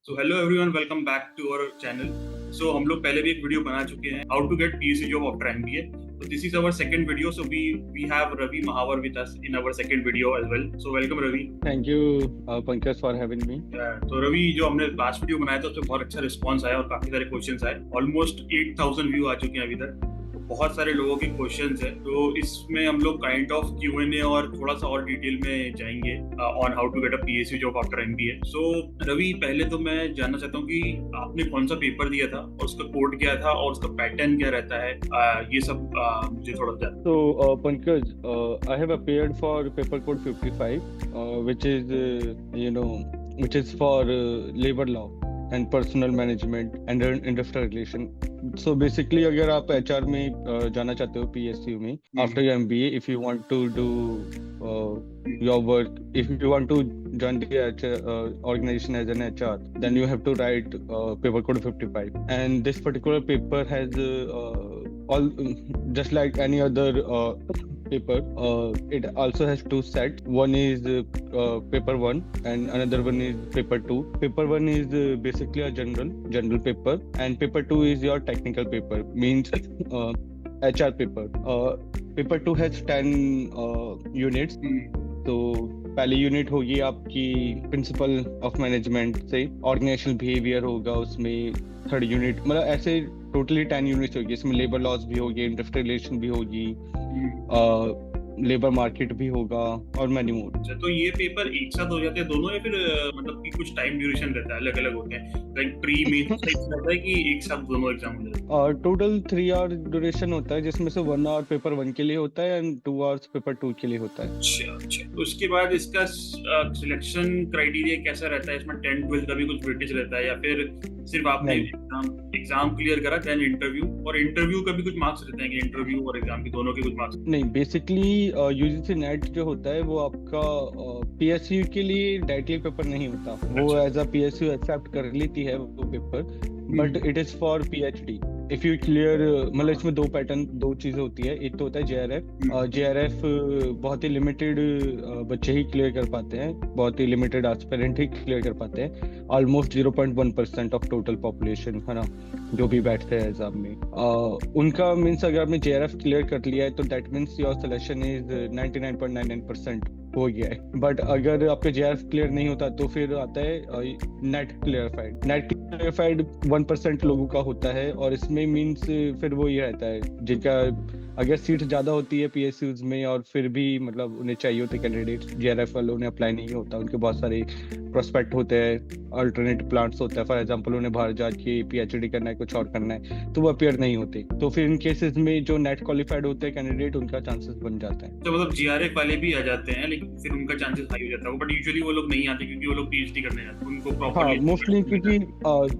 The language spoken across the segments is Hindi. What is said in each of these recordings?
So hello everyone, welcome back to our channel. So हम लोग पहले भी एक वीडियो बना चुके हैं, how to get PSC job after MBA. So this is our second video. So we have Ravi Mahawar with us in our second video as well. So welcome Ravi. Thank you, Pankaj, for having me. तो रवि, जो हमने लास्ट वीडियो बनाया था उसमें बहुत अच्छा रिस्पांस आया और काफी सारे क्वेश्चंस आए। ऑलमोस्ट 8000 व्यू आ चुके हैं अभी तक। तो बहुत सारे लोगों के क्वेश्चंस हैं, तो इसमें हम लोग काइंड ऑफ Q&A और थोड़ा सा और डिटेल में जाएंगे on how to get a PSC job after MBA. So Ravi, पहले तो मैं जानना चाहता हूँ कि आपने कौन सा पेपर दिया था और उसका कोड क्या था और उसका पैटर्न क्या रहता है, ये सब मुझे थोड़ा सा। So, Pankaj, I have appeared for paper code 55, which is, which is for labor law and personal management and industrial relation. So basically, अगर आप HR में जाना चाहते हो PSU में after your MBA, if you want to do your work, if you want to join the organization as an HR, then you have to write paper code 55. And this particular paper has all just like any other paper. It also has two sets. One is paper 1 and another one is paper 2. Paper 1 is basically a general paper, and paper 2 is your technical paper, means HR paper. Paper 2 has 10 units. तो पहली यूनिट होगी आपकी प्रिंसिपल ऑफ मैनेजमेंट से, ऑर्गेनाइजेशनल बिहेवियर होगा उसमें। थर्ड यूनिट मतलब ऐसे टोटली 10 यूनिट्स होगी। इसमें लेबर लॉज भी होगी, इंडस्ट्रियल रिलेशन भी होगी, लेबर मार्केट भी होगा और मैनी मोर। अच्छा, तो ये पेपर एक साथ हो जाते हैं दोनों, या फिर मतलब कि कुछ टाइम ड्यूरेशन रहता है, अलग अलग होते हैं, लाइक प्री मेन रहता है कि एक साथ दोनों एग्जाम हो जाते हैं? टोटल 3 आवर ड्यूरेशन होता है, जिसमें से 1 आवर पेपर 1 के लिए होता है एंड 2 आवर्स पेपर 2 के लिए होता है। अच्छा। तो उसके बाद इसका सिलेक्शन क्राइटेरिया कैसा रहता है? इसमें 10 12 का भी कुछ वेटेज रहता है, या फिर सिर्फ आपने एग्जाम क्लियर करा देन इंटरव्यू, और इंटरव्यू का भी कुछ मार्क्स रहते हैं कि इंटरव्यू और एग्जाम के दोनों के कुछ मार्क्स? नहीं, बेसिकली यूजीसी नेट जो होता है वो आपका पीएसयू के लिए डायरेक्टली पेपर नहीं होता। वो एज अ पीएसयू एक्सेप्ट कर लेती है वो paper, but it is for PhD. If you clear, मतलब इसमें दो चीजें होती है। एक तो होता है जेआरएफ बहुत ही लिमिटेड बच्चे ही क्लियर कर पाते हैं, बहुत ही लिमिटेड एस्पिरेंट ही क्लियर कर पाते हैं। ऑलमोस्ट 0.1% ऑफ टोटल पॉपुलेशन है ना, जो भी बैठते हैं एग्जाम में। उनका मीन्स अगर आपने जेआरएफ क्लियर कर लिया है तो that means your selection is 99.99% हो गया है। बट अगर आपका जेआरएफ क्लियर नहीं होता तो फिर आता है नेट क्लियरफाइड 1% लोगों का होता है। और इसमें मीन्स फिर वो ये रहता है जिनका अगर सीट ज्यादा होती है पीएसयूज में और फिर भी मतलब उन्हें चाहिए होते कैंडिडेट, जेआरएफ वालों ने अप्लाई नहीं होता, उनके बहुत सारे प्रोस्पेक्ट होते हैं, अल्टरनेट प्लान्स होता है। फॉर एग्जांपल उन्हें बाहर जाके पीएचडी करना है, कुछ और करना है, तो वो अपीयर नहीं होते। तो फिर इन केसेस में जो नेट क्वालिफाइड होते हैं कैंडिडेट, उनका चांसेस बन जाता है। तो मतलब जीआरएफ वाले भी आ जाते हैं, लेकिन फिर उनका चांसेस हाई हो जाता है, बट यूजुअली वो लोग नहीं आते क्योंकि वो लोग पीएचडी करने जाते हैं, उनको प्रॉपर्ली। हाँ, मोस्टली क्योंकि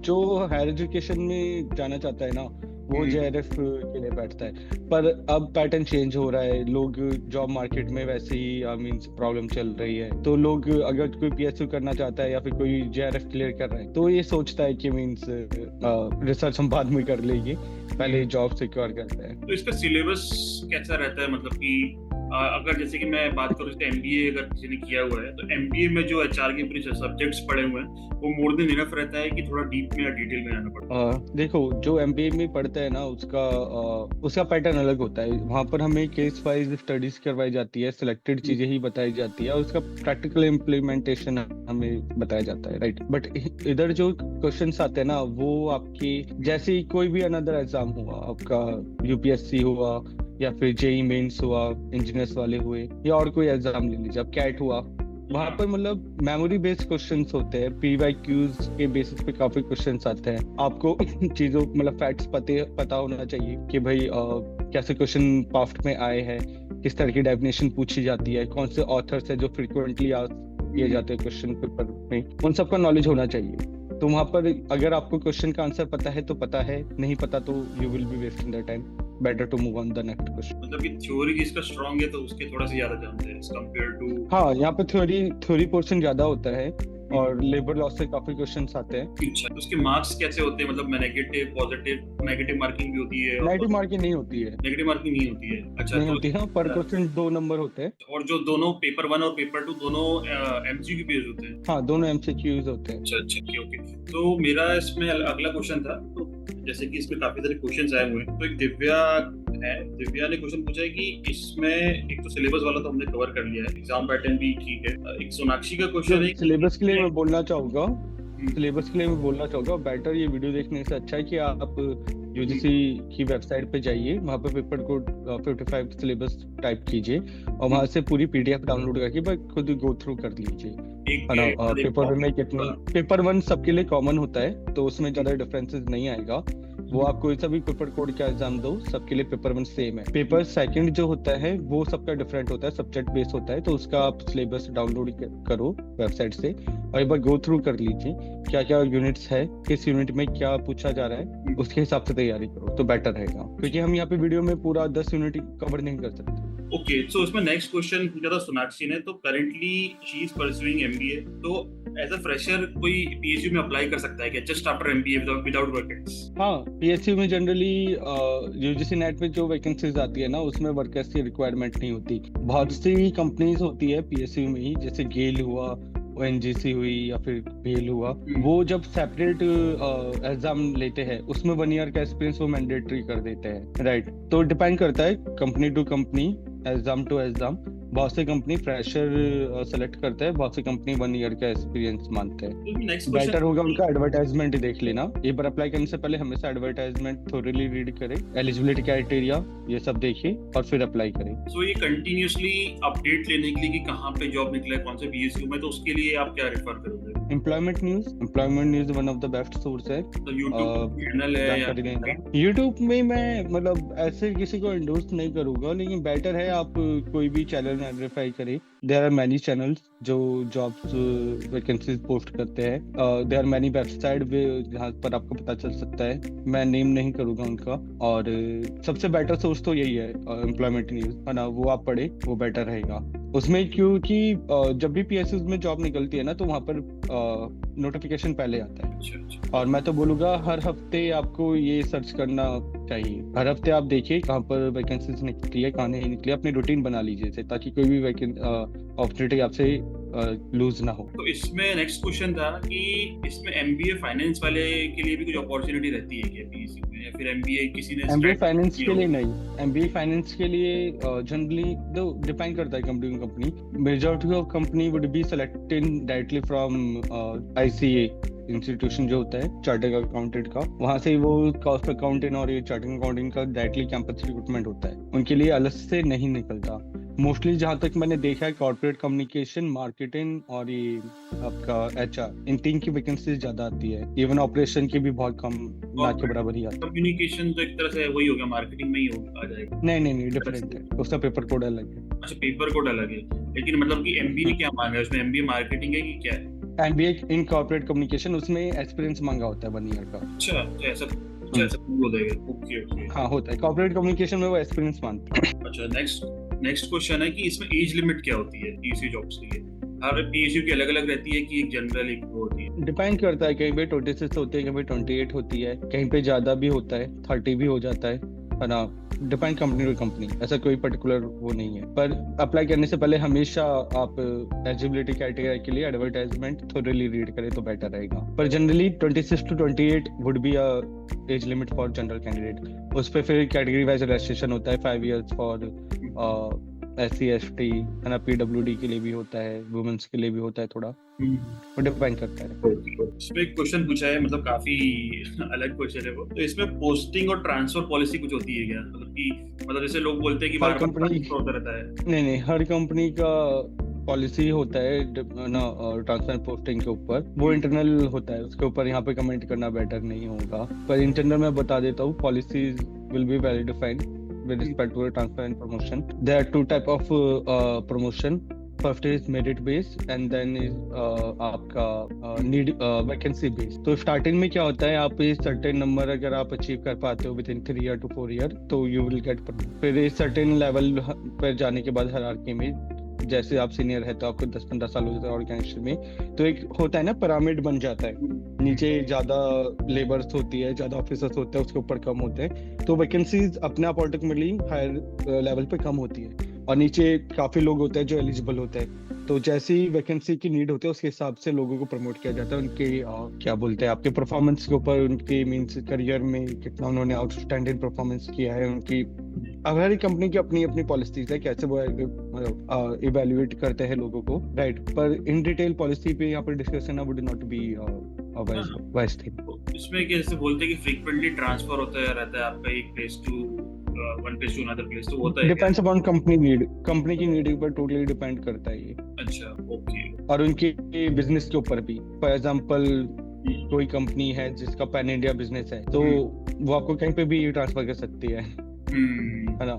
जो हायर एजुकेशन में जाना चाहता है ना, वो जेआरएफ के लिए बैठता है। पर अब पैटर्न चेंज हो रहा है, लोग जॉब मार्केट में वैसे ही मींस प्रॉब्लम चल रही है, तो लोग अगर कोई पीएसयू करना चाहता है या फिर कोई जेआरएफ क्लियर कर रहा है तो ये सोचता है कि मींस रिसर्च हम बाद में कर लेंगे, पहले जॉब सिक्योर करते हैं। तो इसका सिलेबस कैसा रहता है? मतलब कि अगर जैसे कि मैं बात करूँ इसका एमबीए अगर किसी ने किया हुआ है, तो एमबीए में जो एचआर के पूरे सब्जेक्ट्स पढ़े हुए हैं वो मोर देन इनफ रहता है कि थोड़ा डीप में या डिटेल में जाना पड़ता है? देखो, जो एमबीए में पढ़ता है ना, उसका पैटर्न अलग होता है। वहाँ पर हमें केस वाइज स्टडीज करवाई जाती है, सिलेक्टेड चीजें ही बताई जाती है और उसका प्रैक्टिकल इम्प्लीमेंटेशन हमें बताया जाता है, राइट। बट इधर जो क्वेश्चंस आते हैं ना, वो आपकी जैसे कोई भी अनदर एग्जाम हुआ, आपका यूपीएससी हुआ या फिर जेई मेंस हुआ, इंजीनियर्स वाले हुए, या और कोई एग्जाम ले लीजिए, अब कैट हुआ, वहाँ पर मतलब मेमोरी बेस्ड क्वेश्चंस होते हैं। पीवाईक्यूज के बेसिस पे काफी क्वेश्चंस आते हैं। आपको चीजों मतलब फैक्ट्स पता होना चाहिए कि भाई कैसे क्वेश्चन पास्ट में आए हैं, किस तरह की डेफिनेशन पूछी जाती है, कौन से ऑथर्स है जो फ्रिक्वेंटली किए जाते हैं क्वेश्चन पेपर में, उन सबका नॉलेज होना चाहिए। तो वहाँ पर अगर आपको क्वेश्चन का आंसर पता है तो पता है, नहीं पता तो you will be wasting the time. Better to move on the next question. मतलब कि थ्योरी जिसका स्ट्रांग है तो उसके थोड़ा सा ज्यादा जानते हैं एज कंपेयर टू। हाँ, यहाँ पे थ्योरी पोर्शन ज्यादा होता है और लेबर लॉ से काफी क्वेश्चंस आते हैं। अच्छा, तो उसके मार्क्स कैसे होते हैं? मतलब नेगेटिव, पॉजिटिव, नेगेटिव मार्किंग भी होती है? नेगेटिव मार्किंग नहीं होती है। नेगेटिव मार्किंग नहीं होती है? अच्छा, नहीं तो होती है, पर क्वेश्चन 2 नंबर होते हैं। और जो दोनों पेपर 1 और पेपर 2 दोनों एमसीक्यू बेस्ड होते हैं? हाँ, दोनों एमसीक्यूज होते हैं। अच्छा अच्छा, ओके ओके। तो मेरा इसमें अगला क्वेश्चन था, तो जैसे कि इसमें काफी सारे क्वेश्चंस आए हुए हैं, तो एक दिव्या है, दिव्या ने क्वेश्चन पूछा है कि इसमें एक तो सिलेबस वाला तो हमने कवर कर लिया है, एग्जाम पैटर्न भी ठीक है, एक सोनाक्षी का क्वेश्चन है सिलेबस के लिए मैं बोलना चाहूंगा, बेटर ये वीडियो देखने से अच्छा है कि आप यूजीसी की वेबसाइट पे जाइए, वहाँ पे पेपर कोड 55 सिलेबस टाइप कीजिए और वहाँ से पूरी पीडीएफ डाउनलोड करके बस खुद गो थ्रू कर लीजिए, है ना। पेपर 1 में कितने, पेपर 1 सबके लिए कॉमन होता है, तो उसमें ज्यादा डिफरेंसेस नहीं आएगा। वो आप कोई सा भी पेपर कोड का एग्जाम दो, सबके लिए पेपर 1 सेम है। पेपर 2 जो होता है वो सबका डिफरेंट होता है, सब्जेक्ट बेस्ड होता है, तो उसका आप सिलेबस डाउनलोड करो वेबसाइट से और एक बार गो थ्रू कर लीजिए क्या क्या यूनिट्स है, किस यूनिट में क्या पूछा जा रहा है, उसके हिसाब से तैयारी करो तो बेटर रहेगा, क्योंकि हम यहाँ पे वीडियो में पूरा 10 यूनिट कवर नहीं कर सकते। ओके, सो इसमें नेक्स्ट क्वेश्चन पूछा था सोनाक्षी ने, तो currently she is pursuing MBA, तो एज अ फ्रेशर कोई पीएचयू में अप्लाई कर सकता है क्या just after MBA without vacancy? हाँ, पीएचयू में जनरली यूजीसी नेट में जो वैकेंसीज आती है ना, उसमें वर्कर्स की रिक्वायरमेंट नहीं होती। बहुत सी कंपनीज होती है पीएचयू में ही, जैसे गेल हुआ, ओएनजीसी हुई या फिर बेल हुआ, वो जब सेपरेट एग्जाम लेते हैं उसमें 1 ईयर का एक्सपीरियंस वो मैंडेटरी कर देते हैं, राइट। तो डिपेंड करता है company to company, exam to exam. बहुत से कंपनी फ्रेशर सेलेक्ट करते हैं, बहुत से कंपनी 1 ईयर का एक्सपीरियंस मांगते हैं। बेटर होगा उनका एडवर्टाइजमेंट देख लेना, एक बार अप्लाई करने से पहले हमेशा एडवर्टाइजमेंट थोरली रीड करें, एलिजिबिलिटी क्राइटेरिया ये सब देखिए और फिर अप्लाई करें। सो ये कंटिन्यूअसली अपडेट लेने के लिए कि कहाँ पे जॉब निकला है, कौन से पीएसयू में, तो उसके लिए आप क्या रेफर करोगे? Employment news one of the best source है। तो यूट्यूब चैनल है या यूट्यूब में मैं मतलब ऐसे किसी को एंडोर्स नहीं करूंगा, लेकिन बेटर है आप कोई भी चैनल वेरीफाई करें। देयर आर मैनी चैनल्स जो जॉब्स वैकेंसीज पोस्ट करते हैं, देयर आर मैनी वेबसाइट जहाँ पर आपको पता चल सकता है, मैं नेम नहीं करूंगा उनका। और सबसे बेटर सोर्स तो यही है एम्प्लॉयमेंट न्यूज, है ना, वो आप पढ़े, वो बेटर रहेगा उसमें, क्योंकि जब भी पीएसयू में जॉब निकलती है ना तो वहाँ पर नोटिफिकेशन पहले आता है। और मैं तो बोलूँगा हर हफ्ते आपको ये सर्च करना चाहिए, हर हफ्ते आप देखिए कहाँ पर वैकेंसीज निकली है, कहाँ नहीं निकली, अपनी रूटीन बना लीजिए ताकि कोई भी अपॉर्चुनिटी आपसे लूज ना हो। तो इसमें नेक्स्ट क्वेश्चन था कि इसमें एमबीए फाइनेंस वाले के लिए भी कुछ अपॉर्चुनिटी रहती है क्या पीएसयू में, या फिर एमबीए किसी ने एमबीए फाइनेंस के लिए नहीं, एमबीए फाइनेंस के लिए जनरली तो डिपेंड करता है company to company. Majority of company would be selected directly from ICA institution जो होता है चार्टर्ड अकाउंटेंट का, वहां से वो कॉस्ट अकाउंटेंट और ये चार्टर्ड अकाउंटेंट का डायरेक्टली कैंपस रिक्रूटमेंट होता है, उनके लिए अलग से नहीं निकलता। मोस्टली जहां तक मैंने देखा है कॉर्पोरेट कम्युनिकेशन, मार्केटिंग और ये आपका एचआर, इन 3 की वैकेंसीज ज्यादा आती है। इवन ऑपरेशन की भी बहुत कम, ना के बराबर ही आती है। कम्युनिकेशन तो एक तरह से वही हो गया, मार्केटिंग में ही आ जाएगा। नहीं डिफरेंट है, उसका पेपर कोड अलग है। अच्छा, पेपर कोड अलग है, लेकिन मतलब कि एमबीए क्या मांगा है उसमें? एमबीए मार्केटिंग है कि क्या है? एमबीए इन कॉर्पोरेट कम्युनिकेशन, उसमें एक्सपीरियंस मांगा होता है 1 ईयर का। अच्छा, तो ऐसा हो जाएगा। ओके ओके, हाँ होता है, कॉर्पोरेट कम्युनिकेशन में वो एक्सपीरियंस मांगते हैं। अच्छा, नेक्स्ट क्वेश्चन है कि इसमें एज लिमिट क्या होती है पीएसयू जॉब्स के लिए? हर पीएसयू की अलग अलग रहती है कि एक जनरल एक वो होती है? डिपेंड करता है, कहीं पे 26 होती है, कहीं पे 28 होती है, कहीं पे ज्यादा भी होता है, 30 भी हो जाता है ना। डिपेंड कंपनी टू कंपनी, ऐसा कोई पर्टिकुलर वो नहीं है। पर अप्लाई करने से पहले हमेशा आप एलिजिबिलिटी क्राइटेरिया के लिए एडवर्टाइजमेंट थोरली रीड करें तो बेटर रहेगा। पर generally 26 to 28 would be a age limit for general candidate. उस पर फिर कैटेगरी वाइज रजिस्ट्रेशन होता है, 5 years फॉर SC ST, है ना, PWD के लिए भी होता है, वुमेन्स के लिए भी होता है, थोड़ा वो डिपेंड करता है। इसमें एक क्वेश्चन पूछा है, मतलब काफी अलग क्वेश्चन है वो, तो इसमें पोस्टिंग और ट्रांसफर पॉलिसी कुछ होती है क्या? मतलब जैसे लोग बोलते हैं कि हर कंपनी होता रहता है। नहीं, हर कंपनी का पॉलिसी होता है ना ट्रांसफर पोस्टिंग के ऊपर, वो इंटरनल होता है, उसके ऊपर यहाँ पे कमेंट करना बेटर नहीं होगा। पर इंटरनल मैं बता देता हूँ, policies will be well defined with respect to transfer and promotion. There are 2 type of promotion. First is merit based and then is आपका need vacancy based. तो स्टार्टिंग में क्या होता है, आप ये सर्टेन नंबर अगर आप अचीव कर पाते हो within 3 year to 4 year तो you will get promoted। फिर इस सर्टेन लेवल पर जाने के बाद हायरार्की में जैसे आप सीनियर है तो आपको 10-15 साल हो जाता है ऑर्गेनाइजेशन में, तो एक होता है ना पिरामिड बन जाता है, नीचे ज्यादा लेबर्स होती है, ज्यादा ऑफिसर्स होते हैं, उसके ऊपर कम होते हैं, तो वैकेंसीज अपने आप ऑटोमेटिकली हायर लेवल पे कम होती है, और नीचे काफी लोग होते हैं जो एलिजिबल होते हैं, तो जैसी वैकेंसी की नीड होती है उसके हिसाब से लोगों को प्रमोट किया जाता है उनके क्या बोलते हैं आपके परफॉर्मेंस के ऊपर, उनके मींस करियर में कितना उन्होंने आउटस्टैंडिंग परफॉर्मेंस किया है उनकी। अब हर एक कंपनी की अपनी अपनी पॉलिसीज है कैसे वो इवेल्युएट करते हैं लोगों को, राइट, पर इन डिटेल पॉलिसी पे यहाँ पर discussion would not be wise thing. इसमें कैसे बोलते हैं कि फ्रीक्वेंटली ट्रांसफर होता रहता है आपका एक place to one place to another place, तो होता है क्या? डिपेंड्स अपॉन कंपनी की नीड पर टोटली डिपेंड करता है ये। अच्छा, ओके। और उनके बिजनेस के ऊपर भी, फॉर एग्जांपल कोई कंपनी है जिसका पैन इंडिया बिजनेस है तो वो आपको कहीं पे भी ट्रांसफर कर सकती है ना।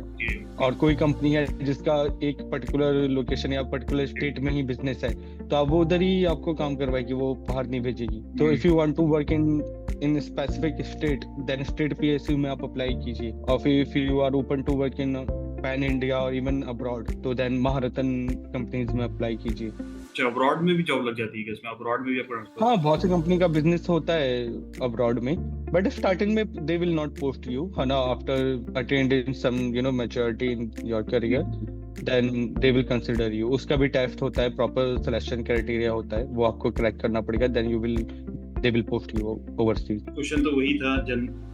और कोई कंपनी है जिसका एक पर्टिकुलर लोकेशन या पर्टिकुलर स्टेट में ही बिजनेस है तो आप वो उधर ही आपको काम करवाएगी, वो बाहर नहीं भेजेगी। तो if you want to work in specific state then state PSU में आप अप्लाई कीजिए, और फिर if you are open to work in pan India और इवन अब्रॉड तो देन महारत्न कंपनीज में अप्लाई कीजिए। अच्छा, अब्रॉड में भी जॉब लग जाती है क्या इसमें? अब्रॉड में भी आपको? हाँ, बहुत सी कंपनी का बिजनेस होता है अब्रॉड में, बट स्टार्टिंग में they will not post you, है ना, after attending some maturity in your career then they will consider you. उसका भी टेस्ट होता है, प्रॉपर सिलेक्शन क्राइटेरिया होता है, वो आपको क्रैक करना पड़ेगा, then they will post you overseas. Question तो वही था,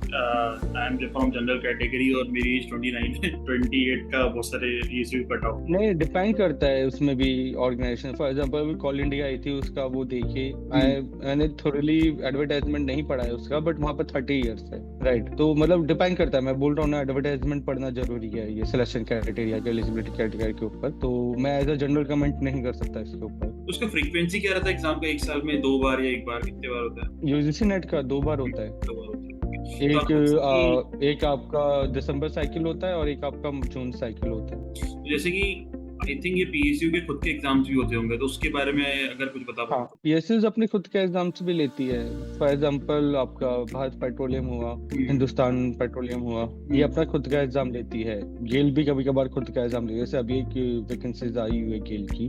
I am from general category और मेरी एज 29 है, 28 का बहुत सारे पीएसयू कट ऑफ। नहीं, डिपेंड करता है उसमें भी organisation. For example Coal India आई थी, उसका वो देखिए, मैंने थोरली एडवर्टाइजमेंट नहीं पढ़ा है उसका, बट वहाँ पर 30 इयर्स है, राइट। तो मतलब डिपेंड करता है, मैं बोल रहा हूँ ना, एडवर्टाइजमेंट पढ़ना जरूरी है ये सिलेक्शन क्राइटेरिया के, एलिजिबिलिटी क्राइटेरिया के ऊपर, तो मैं एज अ जनरल कमेंट नहीं कर सकता इसके ऊपर। उसका फ्रीक्वेंसी क्या रहता है एग्जाम का? एक साल में 2 बार या 1 बार, कितने बार होता है? यूजीसी नेट का 2 बार होता है। 2 बार होता है। एक आपका दिसंबर साइकिल होता है और एक आपका जून साइकिल होता है। जैसे कि आई थिंक ये पीएसयू के खुद के एग्जाम्स भी होते होंगे, तो उसके बारे में अगर कुछ बता पाओ। हाँ, पीएसयू अपने खुद के एग्जाम्स भी लेती है। फॉर एग्जांपल आपका भारत पेट्रोलियम हुआ, हिंदुस्तान पेट्रोलियम हुआ, ये अपना खुद का एग्जाम लेती है। गेल भी कभी कभार खुद का एग्जाम लेती है, जैसे अभी एक वैकेंसीज आई हुई है गेल की,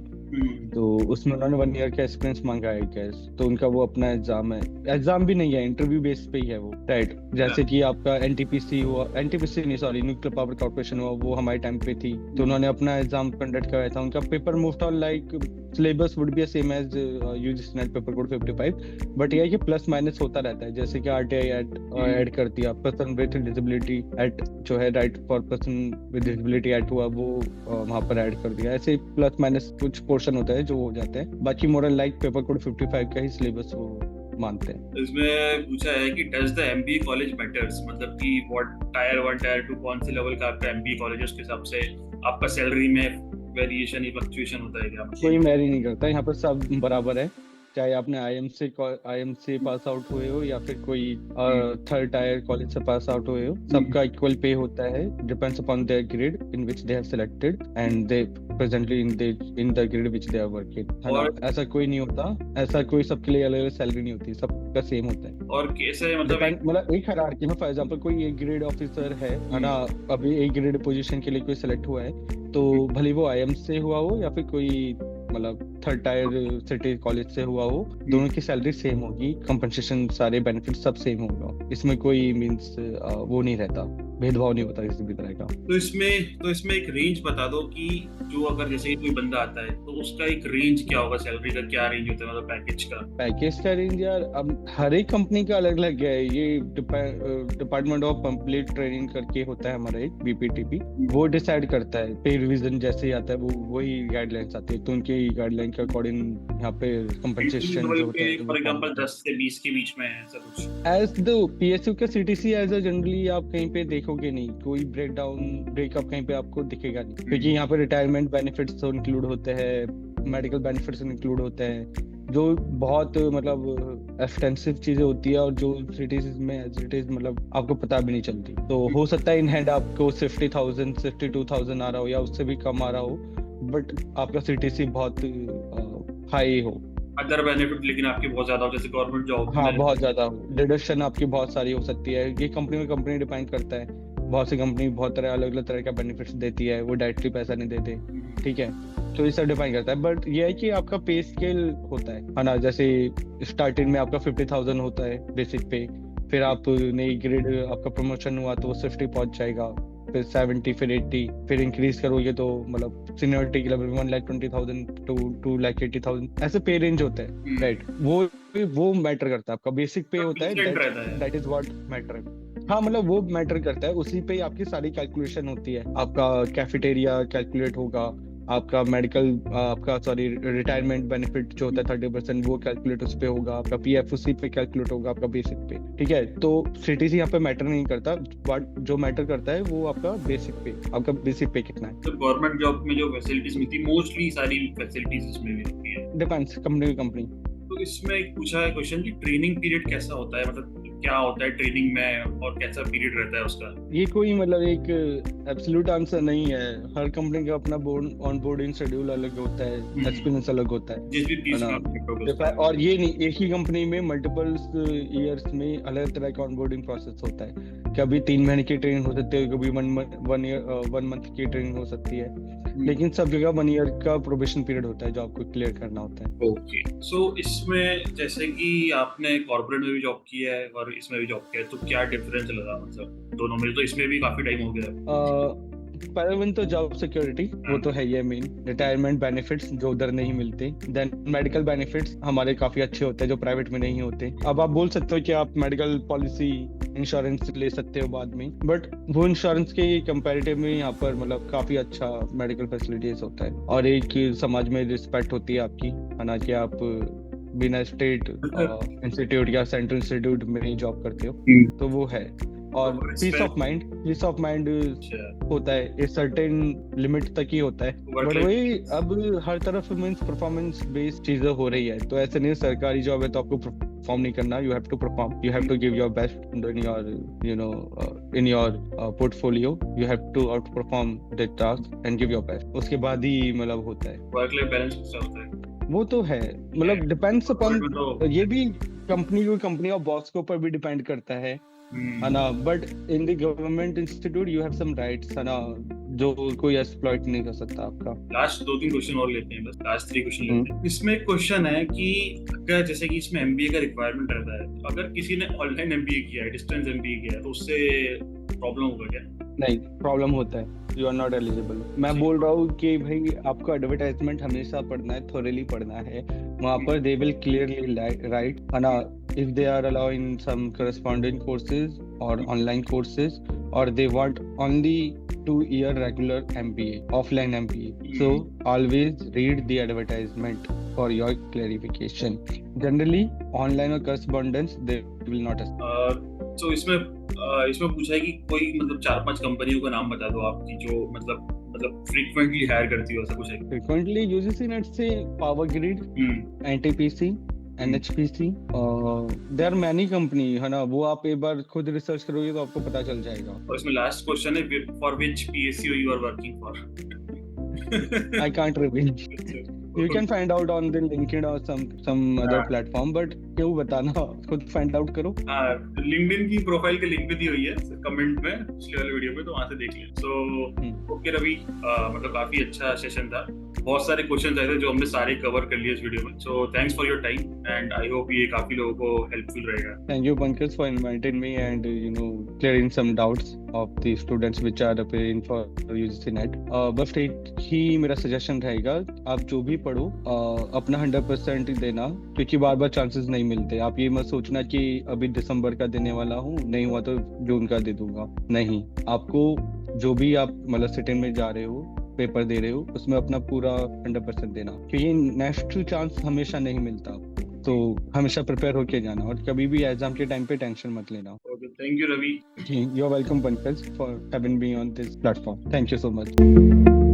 तो उसमें उन्होंने 1 ईयर का एक्सपीरियंस मांगा है गैस, तो उनका वो अपना एग्जाम है, एग्जाम भी नहीं है, इंटरव्यू बेस पे ही है वो, राइट। जैसे कि आपका एनटीपीसी हुआ, एनटीपीसी नहीं सॉरी, न्यूक्लियर पावर कॉर्पोरेशन हुआ, वो हमारे टाइम पे थी, तो उन्होंने अपना एग्जाम कंडक्ट कराया था। उनका paper most all like syllabus would be same as UGC NET paper code 55, but यह है कि प्लस माइनस होता रहता है, जैसे कि आरटीआई ऐड कर दिया, पर्सन विद डिसेबिलिटी एक्ट जो है, right for person with disability act हुआ, वो वहां पर ऐड कर दिया। ऐसे प्लस माइनस कुछ पोर्शन होता है जो हो जाते हैं, बाकी मोरल लाइक पेपर कोड 55 का ही सिलेबस वो मानते हैं। इसमें पूछा है कि does the MBA college matters, मतलब कि व्हाट टायर 1 टायर 2 कौन से लेवल का आपका एमबीए कॉलेज है, उसके हिसाब से आपका सैलरी में वेरिएशन या फ्लक्चुएशन होता है क्या? कोई मैरी नहीं करता, यहाँ पर सब बराबर है, चाहे आपने आईएम से पास आउट हुए हो या फिर कोई थर्ड टायर कॉलेज से पास आउट हुए हो, सबका इक्वल पे होता है, depends upon their grade in which they have selected and they presently in the grade which they are working, है ना। ऐसा कोई नहीं होता, ऐसा कोई सबके लिए अलग अलग सैलरी नहीं होती, सबका सेम होता है। और कैसे मतलब एक हायरार्की में, फॉर एग्जांपल कोई एक ग्रेड ऑफिसर है ना, अभी एक ग्रेड पोजीशन के लिए कोई सिलेक्ट हुआ है, तो भले वो आईएम से हुआ हो या फिर कोई मतलब थर्ड टायर सिटी कॉलेज से हुआ हो, दोनों की सैलरी सेम होगी, कंपनसेशन सारे बेनिफिट सब सेम होगा, इसमें कोई मींस वो नहीं रहता, भेदभाव नहीं होता किसी भी तरह का। तो इसमें एक रेंज बता दो कि जो अगर जैसे कोई बंदा आता है तो उसका एक रेंज क्या होगा, सैलरी का क्या रेंज होता है, मतलब पैकेज का रेंज यार अब हर एक कंपनी का अलग अलग है। ये डिपार्टमेंट ऑफ पब्लिक ट्रेनिंग करके होता है हमारा एक बीपीटीपी, वो डिसाइड करता है, पे रिवीजन जैसे ही आता है वो वही गाइडलाइंस आती है, तो उनके गाइडलाइन के अकॉर्डिंग यहाँ पे कंपनसेशन जो होता है फॉर एग्जांपल 10 से 20 के बीच में है ऐसा कुछ। एज द पीएसयू का सीटीसी एज अ जनरली आप कहीं पे देखोगे नहीं, कोई ब्रेकअप कहीं पे आपको दिखेगा नहीं, क्योंकि यहाँ पे रिटायरमेंट बेनिफिट्स इंक्लूड होते हैं, मेडिकल बेनिफिट्स इंक्लूड होते हैं, जो बहुत मतलब एक्सटेंसिव चीजें होती है और जो सिटीज में एज इट इज मतलब आपको पता भी नहीं चलती। तो हो सकता है इन हैंड आपको 50,000 52,000 आ रहा हो या उससे भी कम आ रहा हो, बट आपका सीटीसी बहुत हाई हो, अदर बेनिफिट लेकिन आपके बहुत ज्यादा हो, जैसे गवर्नमेंट जॉब। हाँ, बहुत ज्यादा हो, डिडक्शन आपकी बहुत सारी हो सकती है, ये कंपनी में कंपनी डिपेंड करता है, बहुत सी कंपनी बहुत तरह अलग अलग तरह का बेनिफिट्स देती है, वो डायरेक्टली पैसा नहीं देते, ठीक है। तो ये सब डिफाइन करता है, बट ये है कि आपका पे स्केल होता है ना। जैसे स्टार्टिंग में आपका 50,000 होता है बेसिक पे, फिर आप नई ग्रेड आपका प्रमोशन हुआ तो वो 60 पहुंच जाएगा, फिर 70, फिर 80, फिर इंक्रीज करोगे तो मतलब सीनियरिटी के लेवल 1,20,000 to 2,80,000 ऐसे पे रेंज होता है, राइट। वो मैटर करता है, आपका बेसिक पे होता है, Different रहता है। That is what matter. हाँ मतलब वो मैटर करता है, उसी पे ही आपकी सारी कैलकुलेशन होती है। आपका कैफेटेरिया कैलकुलेट होगा, आपका मेडिकल आपका सॉरी रिटायरमेंट बेनिफिट जो होता है 30% वो कैलकुलेट उस पे होगा, आपका पीएफ उसी पे कैलकुलेट होगा आपका बेसिक पे, ठीक है। तो सिटीज यहाँ पे मैटर नहीं करता, बट जो मैटर करता है वो आपका बेसिक पे, आपका बेसिक पे कितना है। तो गवर्नमेंट जॉब में जो फैसिलिटीज मिलती है मोस्टली सारी फैसिलिटीज इसमें भी होती है। Depends company to company. तो इसमें एक पूछा है क्वेश्चन कि ट्रेनिंग पीरियड कैसा होता है, मतलब क्या होता है ट्रेनिंग में और कैसा पीरियड रहता है उसका? ये कोई मतलब एक एब्सोल्यूट आंसर नहीं है, हर कंपनी का अपना ऑनबोर्डिंग शेड्यूल अलग होता है, एक्सपीरियंस अलग होता है, जिस भी पीस में आप है ना। और ये नहीं एक ही कंपनी में मल्टीपल ईयर्स में अलग तरह का ऑनबोर्डिंग प्रोसेस होता है। कभी 3 महीने की ट्रेनिंग हो सकती है, कभी 1 मंथ की ट्रेनिंग हो सकती है, लेकिन सब जगह 1 ईयर का प्रोबेशन पीरियड होता है जो आपको क्लियर करना होता है। ओके, सो इसमें जैसे कि आपने कॉर्पोरेट में भी जॉब की है और इसमें भी जॉब किया है, तो क्या डिफरेंस लगा मतलब दोनों में? तो इसमें भी काफी टाइम हो गया है। पहले वन तो जॉब सिक्योरिटी, वो तो है ये मेन। रिटायरमेंट बेनिफिट्स जो उधर नहीं मिलते, देन मेडिकल बेनिफिट्स हमारे काफी अच्छे होते हैं जो प्राइवेट में नहीं होते। अब आप बोल सकते हो कि आप मेडिकल पॉलिसी इंश्योरेंस ले सकते हो बाद में, बट वो इंश्योरेंस के कंपैरेटिव में यहाँ पर मतलब काफी अच्छा मेडिकल फैसिलिटीज होता है, और एक समाज में रिस्पेक्ट होती है आपकी, है ना, कि आप बिना स्टेट इंस्टीट्यूट या सेंट्रल इंस्टीट्यूट में जॉब करते हो, तो वो है। और पीस ऑफ माइंड होता है, एक सर्टेन लिमिट तक ही होता है, बट वही अब हर तरफ मींस परफॉर्मेंस बेस्ड चीजें हो रही है। तो ऐसे नहीं सरकारी जॉब है तो आपको परफॉर्म नहीं करना, you have to perform, you have to give your best in your in your portfolio, you have to outperform the task and give your best, उसके बाद ही मतलब होता है। वर्क लाइफ बैलेंस कैसा होता है? वो तो है, मतलब डिपेंड्स अपॉन, ये भी कंपनी और बॉस के ऊपर भी डिपेंड करता है ना। But in the government institute you have some rights, है ना, जो कोई एक्सप्लॉइट नहीं कर सकता आपका। लास्ट 2-3 क्वेश्चन और लेते हैं, बस लास्ट 3 क्वेश्चन लेते हैं। इसमें एक क्वेश्चन है कि अगर जैसे कि इसमें एमबीए का रिक्वायरमेंट रहता है, अगर किसी ने ऑनलाइन एमबीए किया है, डिस्टेंस एमबीए किया है, तो उससे प्रॉब्लम होगा क्या? नहीं, प्रॉब्लम होता है, यू आर नॉट एलिजिबल। मैं बोल रहा हूँ कि भाई आपको एडवर्टाइजमेंट हमेशा पढ़ना है, थोरली पढ़ना है, वहाँ पर दे विल क्लियरली राइट, है ना, if they are allowing some corresponding courses or online courses, or they want only 2-year regular MBA, offline MBA. So always read the advertisement for your clarification. Generally online or correspondence they will not so इसमें पूछा है कि कोई मतलब 4-5 कंपनियों का नाम बता दो आपकी जो मतलब फ्रीक्वेंटली हायर करती हो, ऐसा कुछ है? फ्रीक्वेंटली यूजीसी नेट से power grid, NTPC, NHPC, there are many company, है ना, वो आप एक बार खुद रिसर्च करोगे तो आपको पता चल जाएगा। और इसमें लास्ट क्वेश्चन है, for which PSU you are working for? I can't reveal. You can find out on the LinkedIn or some other platform, but क्यों बताना, खुद फाइंड आउट करो। लिंक्डइन की प्रोफाइल के लिंक भी दी हुई है कमेंट में पिछले वाले वीडियो में, तो वहां से देख लें। सो ओके रवि, मतलब काफी अच्छा सेशन था, बहुत सारे क्वेश्चंस आए थे जो हमने सारे कवर कर लिए इस वीडियो में। So thanks for your time and I hope ये काफी लोगों को हेल्पफुल रहेगा। Thank you Pankaj for inviting me and clearing some doubts of the students which are appearing for UGC NET. बस एक ही मेरा सजेशन रहेगा, आप जो भी पढ़ो अपना 100% देना, क्योंकि बार बार चांसेस नहीं मिलते। आप ये मत सोचना कि अभी दिसंबर का देने वाला हूँ, नहीं हुआ तो जून का दे दूंगा, नहीं, आपको जो भी आप मतलब सिटिंग में जा रहे हो, पेपर दे रहे हो, उसमें अपना पूरा 100% देना, क्योंकि नेक्स्ट चांस हमेशा नहीं मिलता आपको, तो हमेशा प्रिपेयर होके जाना और कभी भी एग्जाम के टाइम पे टेंशन मत लेना। Thank you Ravi. You are welcome Pankaj for having me on this platform. Thank you so much.